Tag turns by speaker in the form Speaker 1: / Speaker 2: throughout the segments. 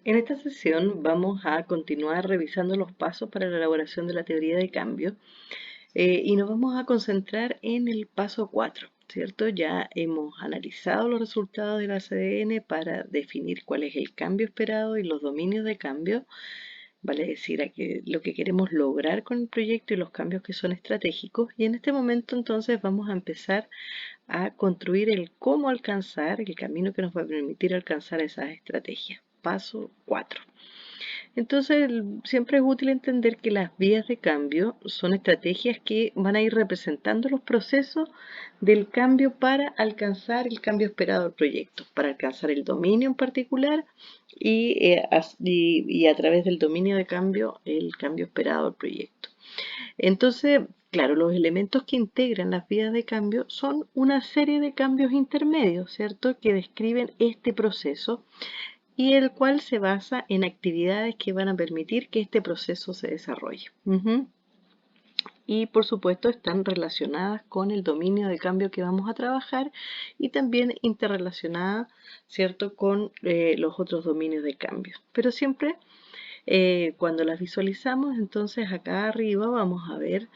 Speaker 1: En esta sesión vamos a continuar revisando los pasos para la elaboración de la teoría de cambio y nos vamos a concentrar en el paso 4, ¿cierto? Ya hemos analizado los resultados del ACDN para definir cuál es el cambio esperado y los dominios de cambio, vale decir, lo que queremos lograr con el proyecto y los cambios que son estratégicos. Y en este momento entonces vamos a empezar a construir el cómo alcanzar, el camino que nos va a permitir alcanzar esas estrategias. Paso 4. Entonces, siempre es útil entender que las vías de cambio son estrategias que van a ir representando los procesos del cambio para alcanzar el cambio esperado del proyecto, para alcanzar el dominio en particular y a través del dominio de cambio, el cambio esperado del proyecto. Entonces, claro, los elementos que integran las vías de cambio son una serie de cambios intermedios, ¿cierto? Que describen este proceso y el cual se basa en actividades que van a permitir que este proceso se desarrolle. Y por supuesto están relacionadas con el dominio de cambio que vamos a trabajar y también interrelacionadas, ¿cierto?, con los otros dominios de cambio. Pero siempre cuando las visualizamos, entonces acá arriba vamos a ver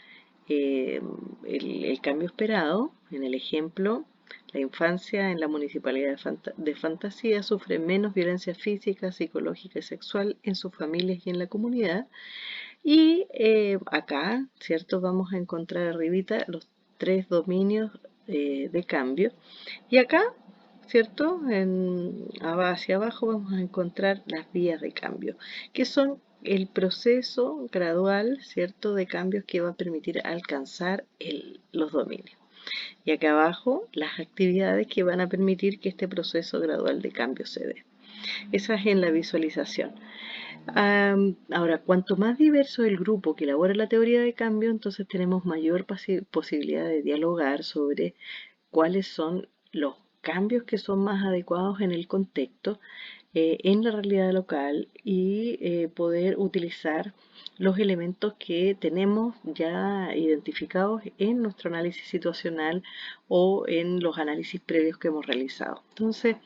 Speaker 1: eh, el cambio esperado. En el ejemplo, la infancia en la municipalidad de Fantasía sufre menos violencia física, psicológica y sexual en sus familias y en la comunidad. Y acá, ¿cierto? Vamos a encontrar arribita los tres dominios de cambio. Y acá, ¿cierto? Hacia abajo vamos a encontrar las vías de cambio, que son el proceso gradual, ¿cierto?, de cambios que va a permitir alcanzar los dominios. Y acá abajo, las actividades que van a permitir que este proceso gradual de cambio se dé. Esa es en la visualización. Ahora, cuanto más diverso el grupo que elabora la teoría de cambio, entonces tenemos mayor posibilidad de dialogar sobre cuáles son los cambios que son más adecuados en el contexto, en la realidad local y poder utilizar los elementos que tenemos ya identificados en nuestro análisis situacional o en los análisis previos que hemos realizado. Entonces,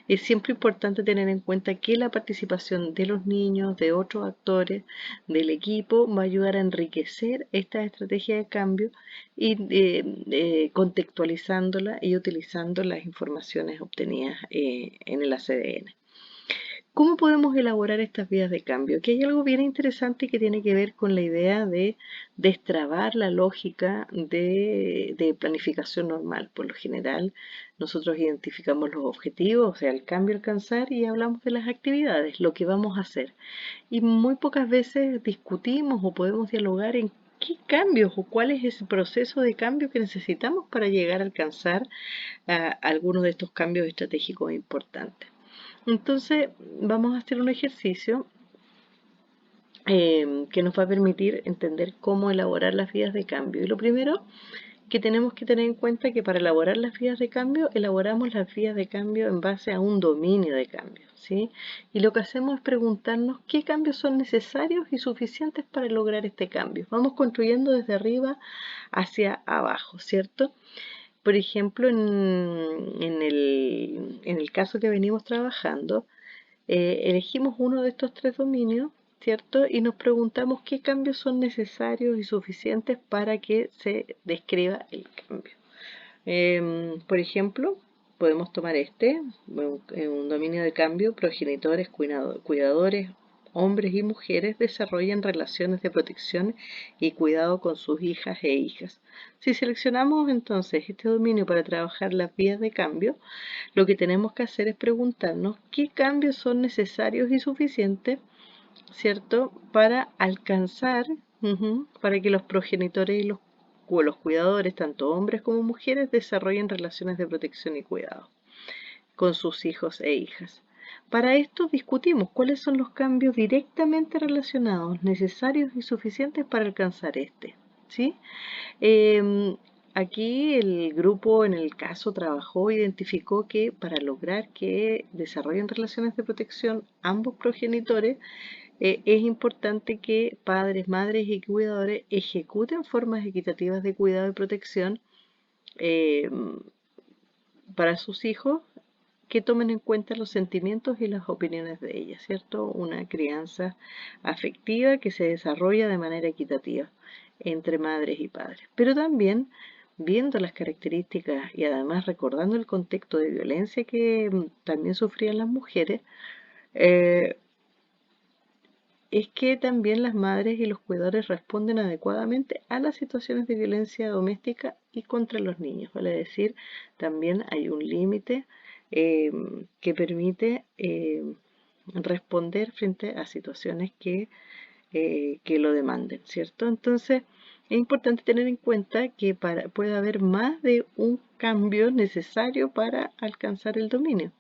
Speaker 1: es siempre importante tener en cuenta que la participación de los niños, de otros actores, del equipo, va a ayudar a enriquecer esta estrategia de cambio y contextualizándola y utilizando las informaciones obtenidas en el ACDN. ¿Cómo podemos elaborar estas vías de cambio? Aquí hay algo bien interesante que tiene que ver con la idea de destrabar la lógica de planificación normal. Por lo general, nosotros identificamos los objetivos, o sea, el cambio a alcanzar, y hablamos de las actividades, lo que vamos a hacer. Y muy pocas veces discutimos o podemos dialogar en qué cambios o cuál es ese proceso de cambio que necesitamos para llegar a alcanzar algunos de estos cambios estratégicos importantes. Entonces, vamos a hacer un ejercicio que nos va a permitir entender cómo elaborar las vías de cambio. Y lo primero que tenemos que tener en cuenta es que para elaborar las vías de cambio, elaboramos las vías de cambio en base a un dominio de cambio, ¿sí? Y lo que hacemos es preguntarnos qué cambios son necesarios y suficientes para lograr este cambio. Vamos construyendo desde arriba hacia abajo, ¿cierto? Por ejemplo, en el caso que venimos trabajando, elegimos uno de estos tres dominios, ¿cierto? Y nos preguntamos qué cambios son necesarios y suficientes para que se describa el cambio. Por ejemplo, podemos tomar un dominio de cambio: progenitores, cuidadores, hombres y mujeres desarrollan relaciones de protección y cuidado con sus hijas e hijas. Si seleccionamos entonces este dominio para trabajar las vías de cambio, lo que tenemos que hacer es preguntarnos qué cambios son necesarios y suficientes, ¿cierto?, para alcanzar, para que los progenitores y los cuidadores, tanto hombres como mujeres, desarrollen relaciones de protección y cuidado con sus hijos e hijas. Para esto discutimos cuáles son los cambios directamente relacionados, necesarios y suficientes para alcanzar este, ¿sí? Aquí el grupo en el caso trabajó, identificó que para lograr que desarrollen relaciones de protección ambos progenitores, es importante que padres, madres y cuidadores ejecuten formas equitativas de cuidado y protección eh, para sus hijos, que tomen en cuenta los sentimientos y las opiniones de ellas, ¿cierto? Una crianza afectiva que se desarrolla de manera equitativa entre madres y padres. Pero también viendo las características y además recordando el contexto de violencia que también sufrían las mujeres, eh, es que también las madres y los cuidadores responden adecuadamente a las situaciones de violencia doméstica y contra los niños. Vale decir, también hay un límite eh, que permite responder frente a situaciones que lo demanden, ¿cierto? Entonces, es importante tener en cuenta que puede haber más de un cambio necesario para alcanzar el dominio.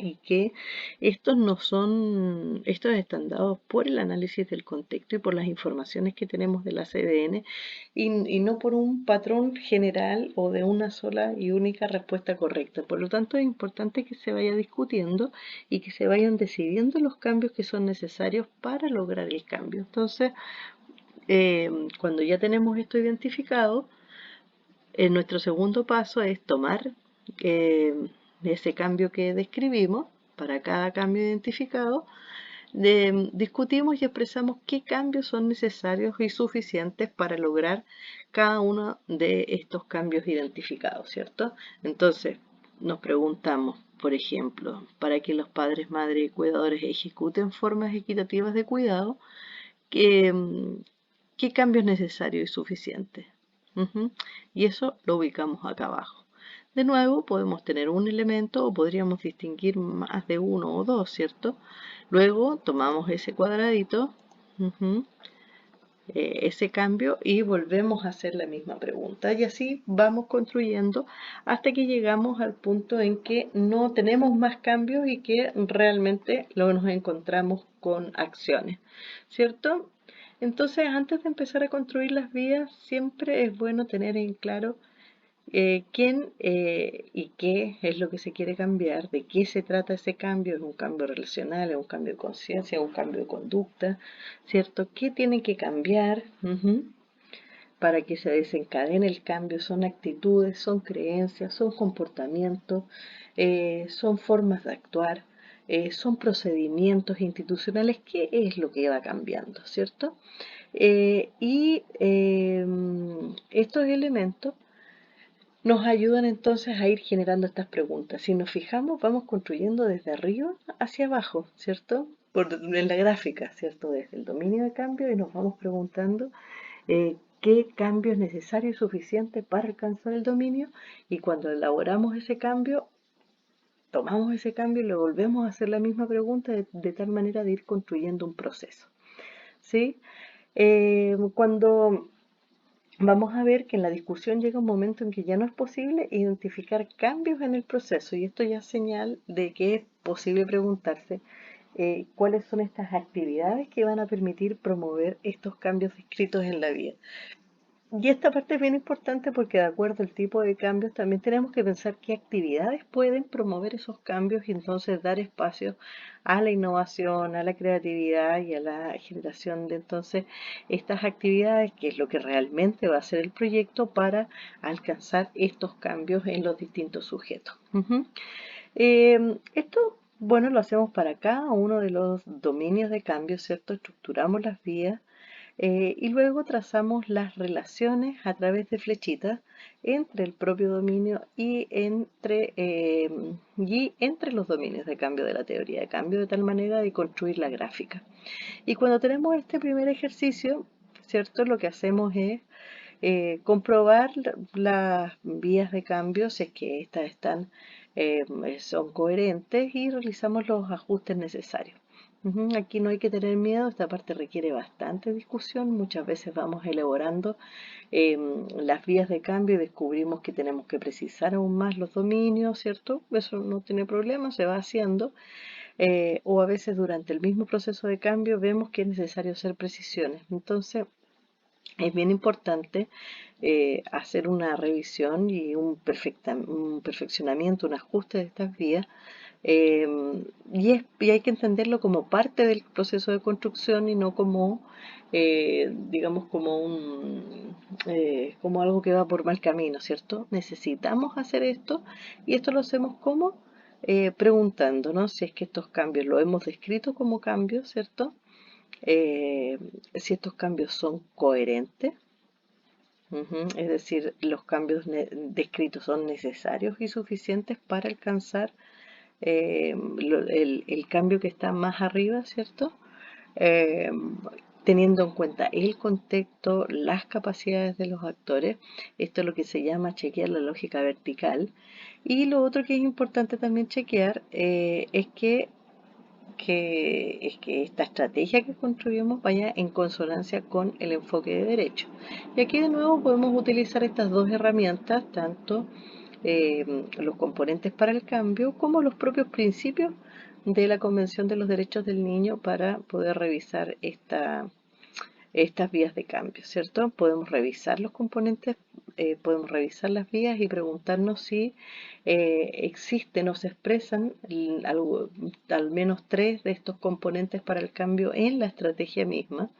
Speaker 1: Y que estos están dados por el análisis del contexto y por las informaciones que tenemos de la CDN y no por un patrón general o de una sola y única respuesta correcta. Por lo tanto, es importante que se vaya discutiendo y que se vayan decidiendo los cambios que son necesarios para lograr el cambio. Entonces, cuando ya tenemos esto identificado, nuestro segundo paso es tomar eh, ese cambio que describimos para cada cambio identificado, discutimos y expresamos qué cambios son necesarios y suficientes para lograr cada uno de estos cambios identificados, ¿cierto? Entonces, nos preguntamos, por ejemplo, para que los padres, madres y cuidadores ejecuten formas equitativas de cuidado, ¿qué, qué cambio es necesario y suficiente? Y eso lo ubicamos acá abajo. De nuevo, podemos tener un elemento o podríamos distinguir más de uno o dos, ¿cierto? Luego tomamos ese cuadradito, ese cambio y volvemos a hacer la misma pregunta. Y así vamos construyendo hasta que llegamos al punto en que no tenemos más cambios y que realmente luego nos encontramos con acciones, ¿cierto? Entonces, antes de empezar a construir las vías, siempre es bueno tener en claro quién y qué es lo que se quiere cambiar, de qué se trata ese cambio, es un cambio relacional, es un cambio de conciencia, es un cambio de conducta, ¿cierto? ¿Qué tiene que cambiar para que se desencadene el cambio? Son actitudes, son creencias, son comportamientos, son formas de actuar, son procedimientos institucionales. ¿Qué es lo que va cambiando, cierto? Estos elementos nos ayudan entonces a ir generando estas preguntas. Si nos fijamos, vamos construyendo desde arriba hacia abajo, ¿cierto? En la gráfica, ¿cierto? Desde el dominio de cambio y nos vamos preguntando qué cambio es necesario y suficiente para alcanzar el dominio, y cuando elaboramos ese cambio, tomamos ese cambio y le volvemos a hacer la misma pregunta de tal manera de ir construyendo un proceso, ¿sí? Cuando vamos a ver que en la discusión llega un momento en que ya no es posible identificar cambios en el proceso, y esto ya es señal de que es posible preguntarse cuáles son estas actividades que van a permitir promover estos cambios descritos en la vida. Y esta parte es bien importante porque de acuerdo al tipo de cambios también tenemos que pensar qué actividades pueden promover esos cambios y entonces dar espacio a la innovación, a la creatividad y a la generación de entonces estas actividades, que es lo que realmente va a ser el proyecto para alcanzar estos cambios en los distintos sujetos. Esto, bueno, lo hacemos para cada uno de los dominios de cambio, ¿cierto? Estructuramos las vías y luego trazamos las relaciones a través de flechitas entre el propio dominio y entre los dominios de cambio de la teoría de cambio, de tal manera de construir la gráfica. Y cuando tenemos este primer ejercicio, ¿cierto? Lo que hacemos es comprobar las vías de cambio, si es que estas son coherentes, y realizamos los ajustes necesarios. Aquí no hay que tener miedo, esta parte requiere bastante discusión. Muchas veces vamos elaborando las vías de cambio y descubrimos que tenemos que precisar aún más los dominios, ¿cierto? Eso no tiene problema, se va haciendo. O a veces durante el mismo proceso de cambio vemos que es necesario hacer precisiones. Entonces, es bien importante hacer una revisión y un perfeccionamiento, un ajuste de estas vías. eh, y hay que entenderlo como parte del proceso de construcción y no como, digamos, como algo que va por mal camino, ¿cierto? Necesitamos hacer esto y esto lo hacemos como preguntándonos si es que estos cambios lo hemos descrito como cambios, ¿cierto? Eh, si estos cambios son coherentes. Ujú. Es decir, los cambios descritos son necesarios y suficientes para alcanzar el cambio que está más arriba, ¿cierto? Eh, Teniendo en cuenta el contexto, las capacidades de los actores. Esto es lo que se llama chequear la lógica vertical. Y lo otro que es importante también chequear es que esta estrategia que construimos vaya en consonancia con el enfoque de derecho. Y aquí de nuevo podemos utilizar estas dos herramientas, tanto los componentes para el cambio como los propios principios de la Convención de los Derechos del Niño para poder revisar estas vías de cambio, ¿cierto? Podemos revisar los componentes, podemos revisar las vías y preguntarnos si existen o se expresan al menos tres de estos componentes para el cambio en la estrategia misma,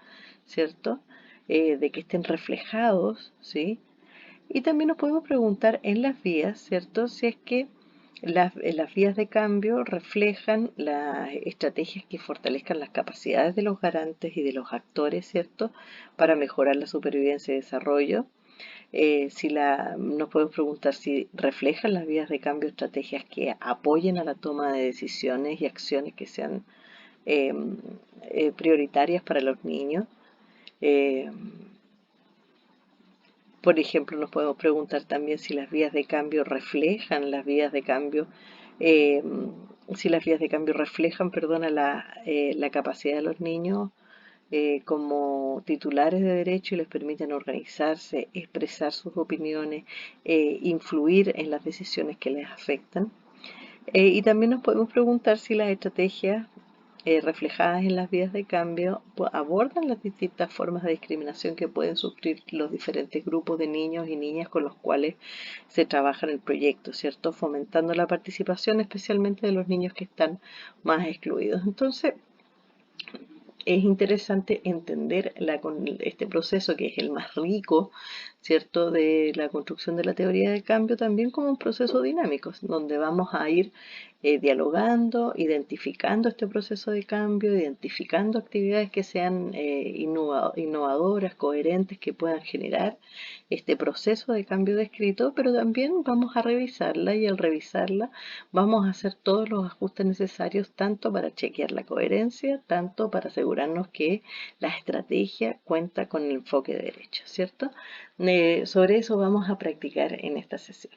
Speaker 1: ¿cierto? De que estén reflejados, ¿sí? Y también nos podemos preguntar en las vías, ¿cierto? Si es que las vías de cambio reflejan las estrategias que fortalezcan las capacidades de los garantes y de los actores, ¿cierto? Para mejorar la supervivencia y desarrollo. Nos podemos preguntar si reflejan las vías de cambio estrategias que apoyen a la toma de decisiones y acciones que sean eh, prioritarias para los niños. Eh, por ejemplo, nos podemos preguntar también si las vías de cambio reflejan las vías de cambio, eh, si las vías de cambio reflejan, perdona, la capacidad de los niños como titulares de derecho y les permiten organizarse, expresar sus opiniones, influir en las decisiones que les afectan. Y también nos podemos preguntar si las estrategias reflejadas en las vías de cambio abordan las distintas formas de discriminación que pueden sufrir los diferentes grupos de niños y niñas con los cuales se trabaja en el proyecto, ¿cierto? Fomentando la participación especialmente de los niños que están más excluidos. Entonces, es interesante entender este proceso que es el más rico, ¿cierto?, de la construcción de la teoría del cambio también como un proceso dinámico, donde vamos a ir dialogando, identificando este proceso de cambio, identificando actividades que sean innovadoras, coherentes, que puedan generar este proceso de cambio descrito, pero también vamos a revisarla y al revisarla vamos a hacer todos los ajustes necesarios tanto para chequear la coherencia, tanto para asegurarnos que la estrategia cuenta con el enfoque de derecho, ¿cierto? Sobre eso vamos a practicar en esta sesión.